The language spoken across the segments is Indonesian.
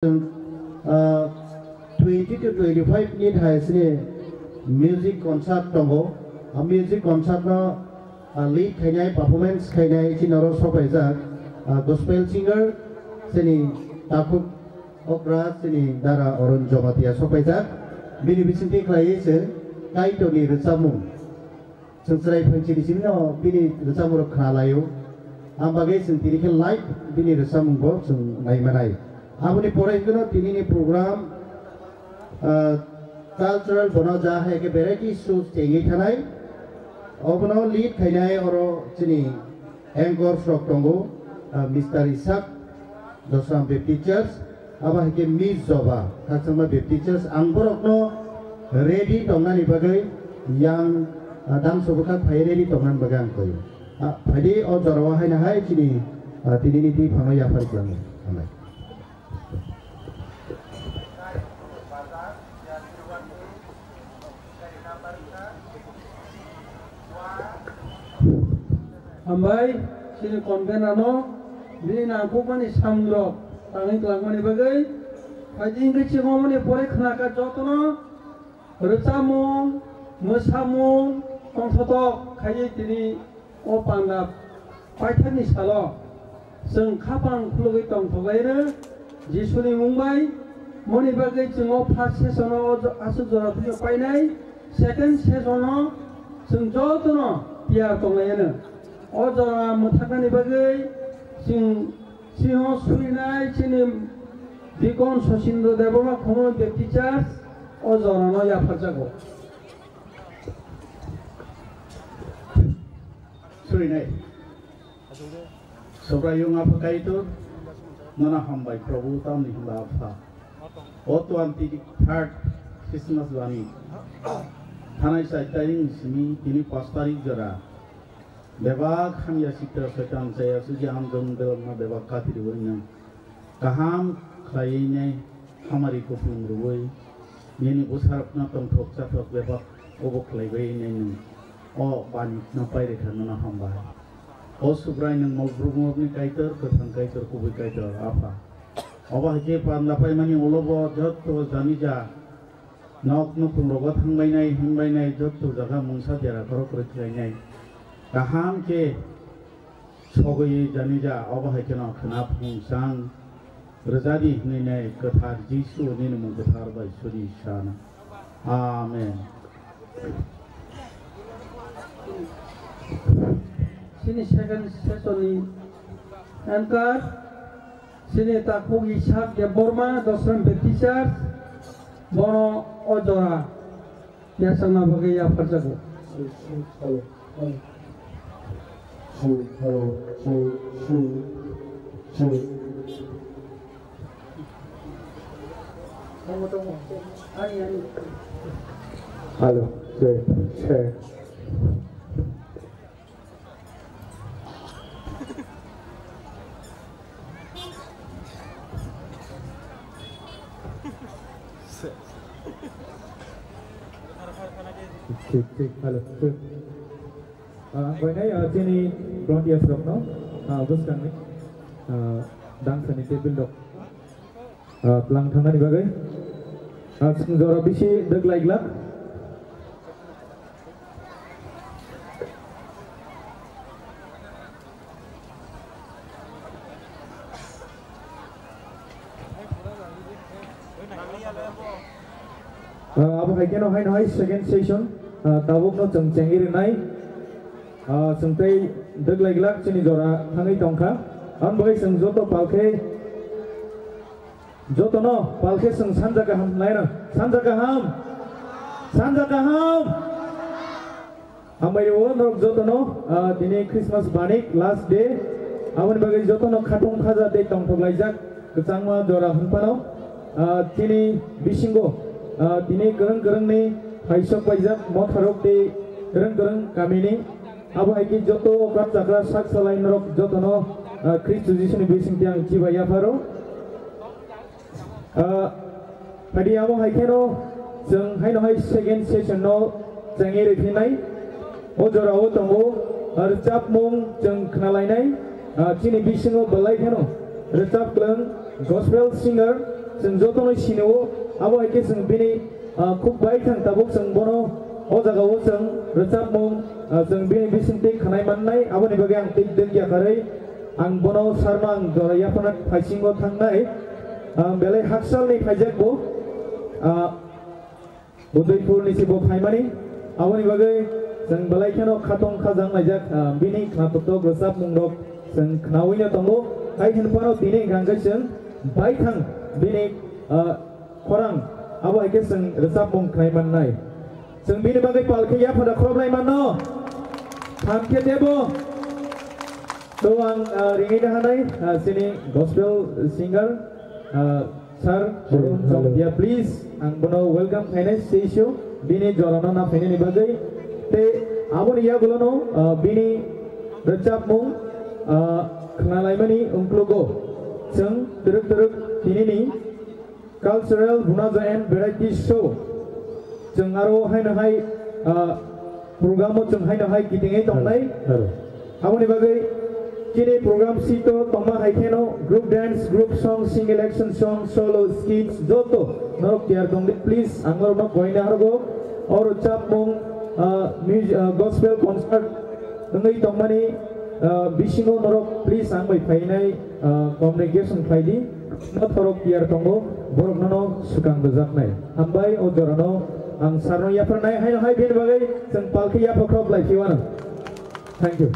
20 to 25 minute has music concert tongo. A music concert no lead khainai performance khainai chinaro sopaijak gospel singer sini takut opera sini dara Orun Jomatia sopaijak bini bisinti klai se kaito ni resamu sensrai panci di sini no bini resamu khnalayo ambagai sentiri ke live bini resamu go seng nai manai amuni pore kono tini ni program cultural bono ja hai ke variety shows tengi thanai obono lead khainai oro chini anchor frog tongo Mr. Isak dosram be teachers aba ke Miss Joba kasama be teachers angborokno ready tongna ni bagai yang dang sobuka phai ready tongnan bagang koi phai o jorwa hai na hai chini tini ni ti phano ya phar klang amai ambai sini konven ano bini nangkuk mani samdro tangi kelang mani bagai haji ingkri cimo mani pore khnaka jotono resamung mosamung tongsotok kayi tini o panggap paithani salo seng kapang khulugi tongthogaina jisuni mumbai mani bagai jingo first session asu jora pujo painai second session seng jotono piar tonglaina Ojora mutakani bagai sing siho suinai chini bikon sosindo deboma komo be teachers ojora no ya pajago suinai sobra yung apa itu nana hambai prabu tam ni hamba apa oto anti third Christmas wani thanai saitaring simi tini 5 tarik jara Bebak ham ya sitra setan saya sujam jongdel na bebak kati di wanya kaham klaynya hamari kupung ruwai ini usharap na tom thok chatok bebak obok laibai neng o ban na pai rekha na hamba o subrai nang mobrung ni kaiter ketang kaiter kubi kaiter apa oba je pan lapai mani olobo jot to janija nok no kumrogot hangbai nai jot to jaga mungsa jara korok reklai kaham ke sogoyi janija obahai kena kenap sang rezadi nene kethar Jisu nene mu kethar bai suri sana amen sini second session ni anchor sini takuk Isak de Borma dosram be teachers bono ojora biasana bagai ya perjago halo cek halo When I sini Brontias from now, bus kami dang seni table dok pelang thangna ni bagai sengjora bisi deg laiglak apa kayak no hai second session tabuk no cengcengir nai sengtai deg laiglak sini jora thangai tongkha an bagai seng joto palkhe joto no palkhe seng sanja kaham naina sanja kaham amai wo no joto no dini Christmas banik last day amon bagai joto no khatung khaja de tongthok laijak kchangma jora hunpano tini bisingo tini gereng ni haisok paijak motharok de gereng kamini Abu Haiki Joto Kram Chakra Sak Salain Rok Joto no Kristu Jisu ni bising tiang ciba ya faro tadi Abu Haiki no jeng hai no hai second session no jengi refinai o jora o tongo recap mung jeng kenalai nai cini bisingo balai keno recap kleng gospel singer जों जतनो सिनेव आबो हायके जों बिनि खुब बायथां ताबुक जों बनो ओ जागाव जों रोजाबमुं जों बिनि बिसिंते खानाय माननाय आबोनि बागै आं टिक दोनगिया खारै आं बनो सारमा आं जरायाफोरना फाइसिंगो थांनाय बेलाय हाकसालनि फाइजाकबो उदयपुरनि सिबो फाइमानि आबोनि बागै जों बेलायखेनो खाथं खाजां नायजाक बिनि खाथक रोजाबमुं दक जों खानावैनो दंगो हाय हेनपाराव दिनै गांगै जों बायथां बिनि खरां आबो हायके जों रोजाबमुं खानाय माननाय जों बिनि बागै पालखैया फोरा खरबलाय मानो थामखे देबो तो आं रिङैनो हानाय जोंनि गस्पेल सिंगार सर जंगिया प्लीज आं बनो वेलकाम खायनाय स्टेजआव बिनि जराना ना फैनायनि बागै ते आबोनि या गलनो बिनि रोजाबमुं खानालायमानि उंक्लुगो जों तरक तरक दिनैनि कालचारेल बुनाजा एन्ड भेराइटि शो जों आरो हायनो हाय प्रग्रामाव जों हायनो हाय गिदिङै दंनाय आबोनि बागै किनि program sito toma haikeno group dance group song single action song solo skits joto norok tiar dongde please anglar no goina hargo or chapmung gospel concert ngai tomani bisingo norok please ang bai phainai communication phaidi no thorok tiar tongo borok no sukang bejaknai hambai odorano ang sarno ya pernai haino hai bin bagai jeng palki ya pokrop lai fiwana thank you.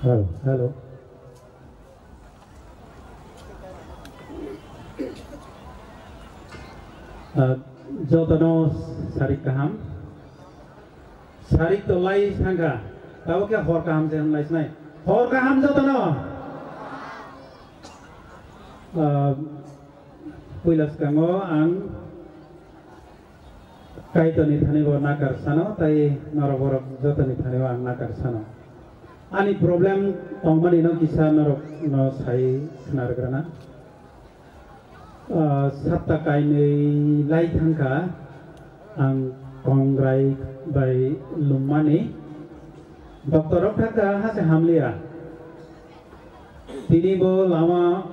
Hello. Jotono sarik kaham, sarik tolai sangga. Tahu क्या hor kaham jangan lais nai. Hor kaham jotono. Puilas kango ang kaitoni thani bo nakar sano, tai noroborok jotoni thani bo ang nakar sano. Ani problem tongmani no kisa norok no sai knargrana sabta kaini lai thangka ang kongrai bai lumani Dr. Thaka hase hamlia tini bo lama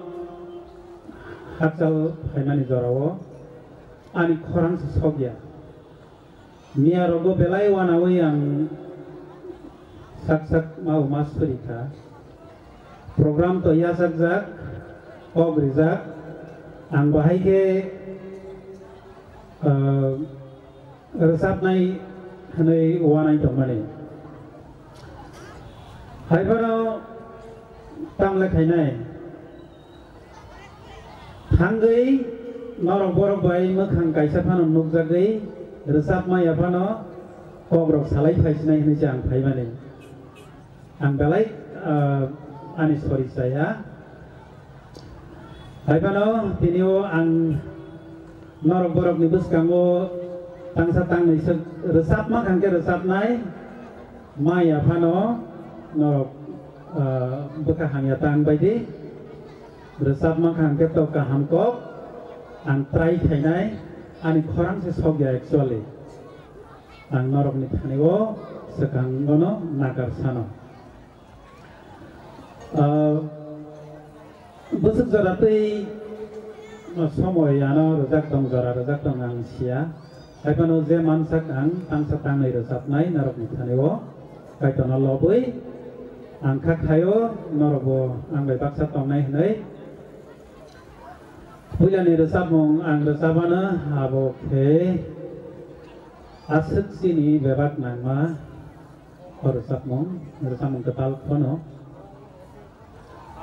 haksal haimani jorawo ani khorang se sogya mia rogo belai wanawi ang sak mau masperika program to ya sakjak ogrijak ang bahai ke resap nai hanai wanai tomani haibano tamla khainai thangai norok borok bai mokhang kaisa phano nukjagai resap mai aphano obrok salai phaisinai hinai jang phaimani ang balai ani sorry saya haibano tinio ang norok borok ni buskango tangsa tang ni resap ma kangke resap nai maya phano norok buka hangya tang baidi resap ma kangke to kaham kok ang trai khainai ani khorang se sogya actually ang norok ni thanigo sekang gono nakar sano busuk jaratai somoy ano rojak dong jara rojak dong ang sia haibano je mansak ang tangsa tangai rojapnai norok ni thaneo kaitona loboi ang khakhayo norobo ang bai baksa tongnai hnai puilani rojapmung ang rojabana abo khe asuk sini bebak nangma rojapmung ketal kono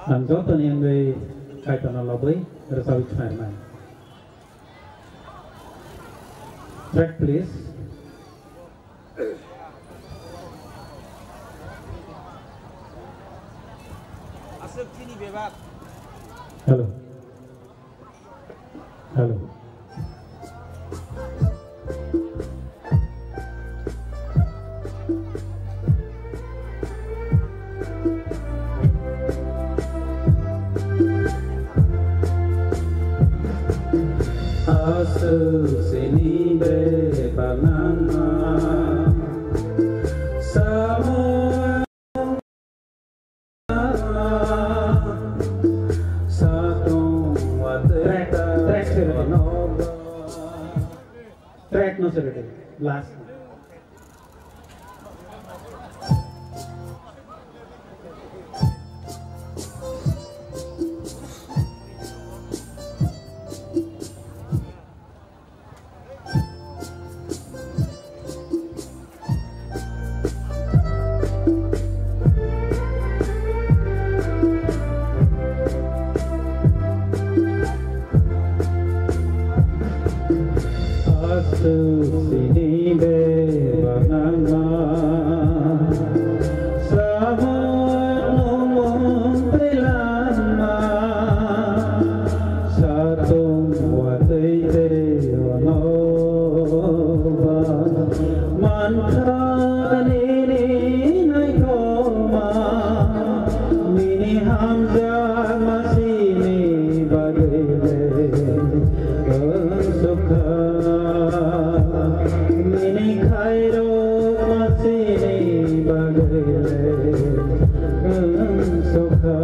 ang joto ni ang bai kaitona loboi rosawi chmairman track please asuk sini bebak hello Asuk sini bebak nama semua no sir last sini bebanama samung belama satu watai ono mantra ini naik koma mini hamza masini bagai suka mini kairo masini bagai suka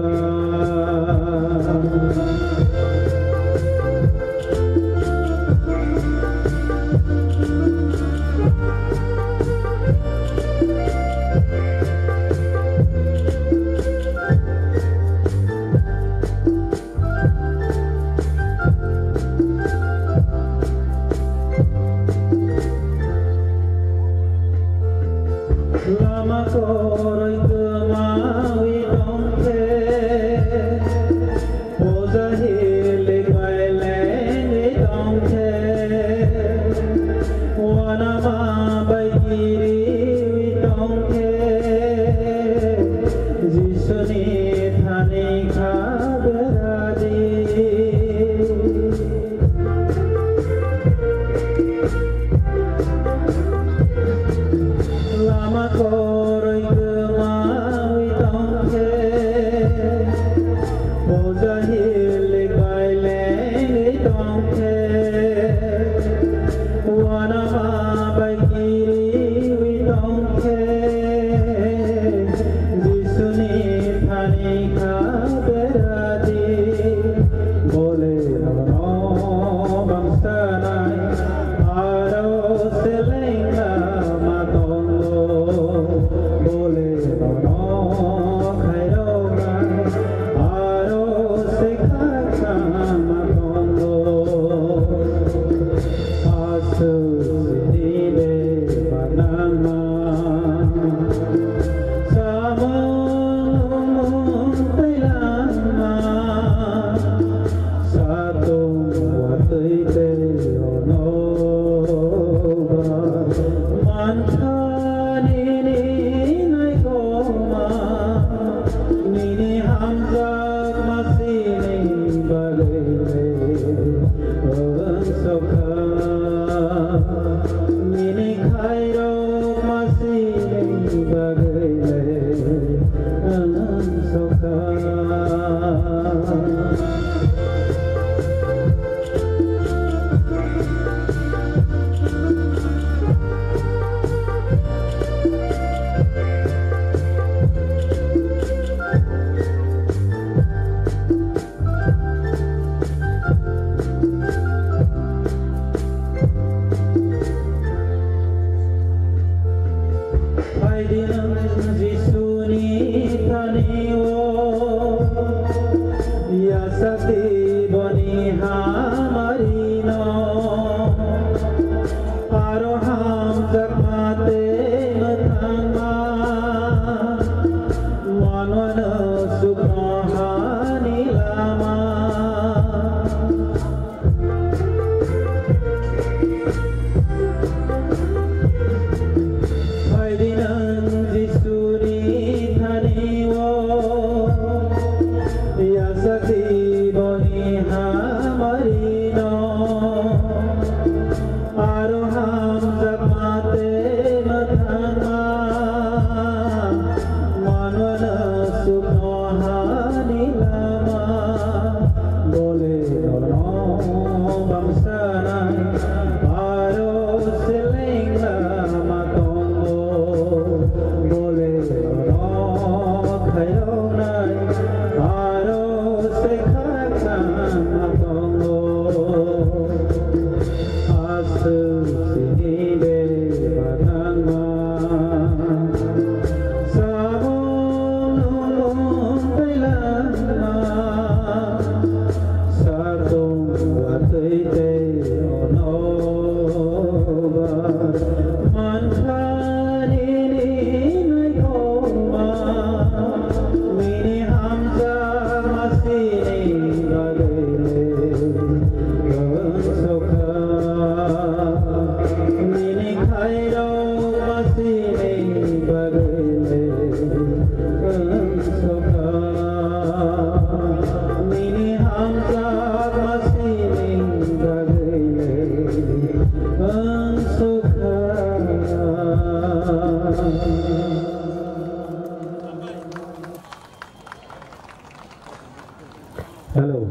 Hello,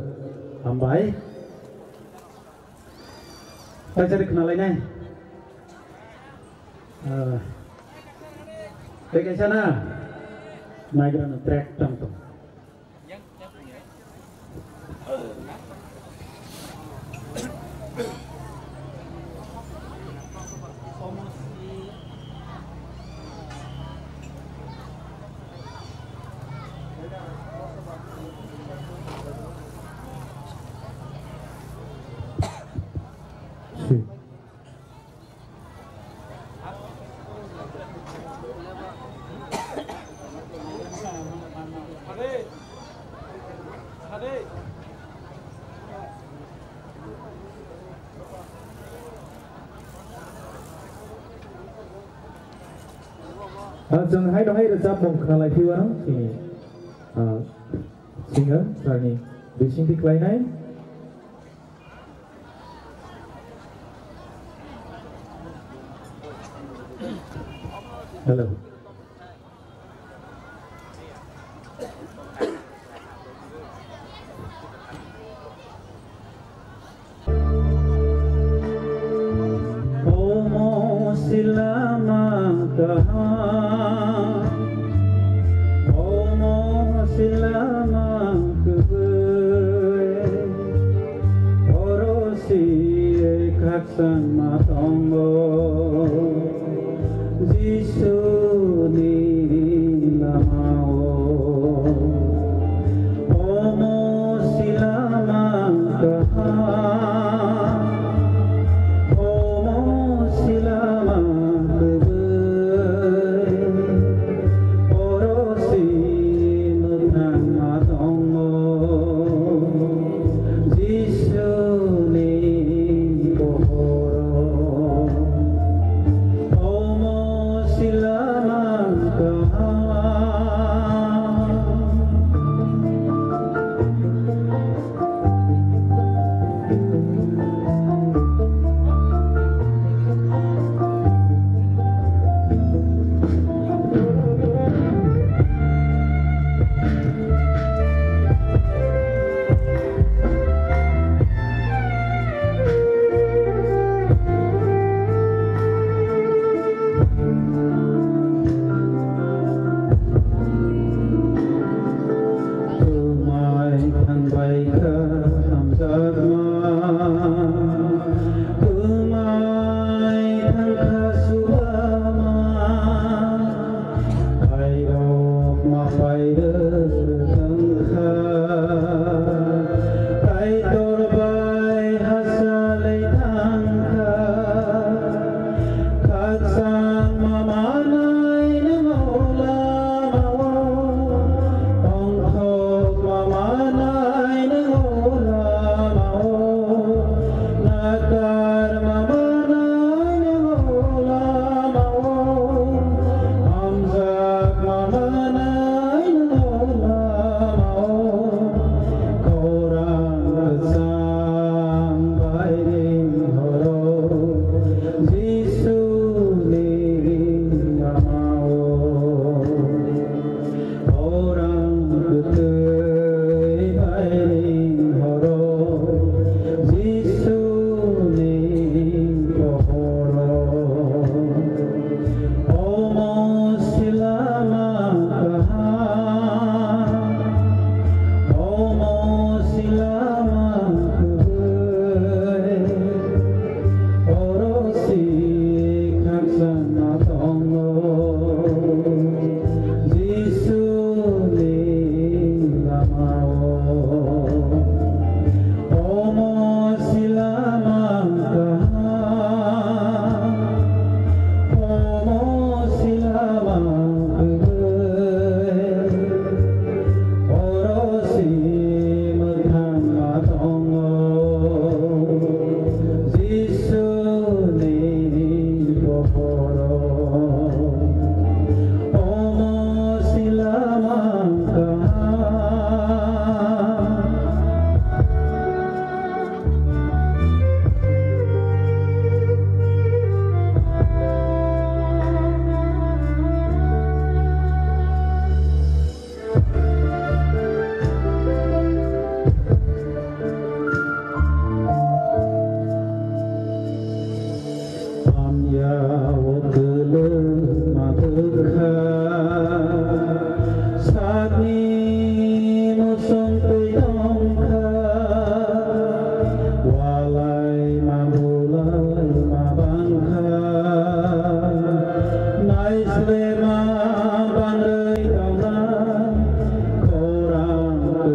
Ambai. Saya cari kenal lainnya. Dekat sana, migrant track tamto. Jangan hai dohai rezab mong kenalai tiwan sini singer sani bising diklainai. Hello. Oh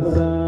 sa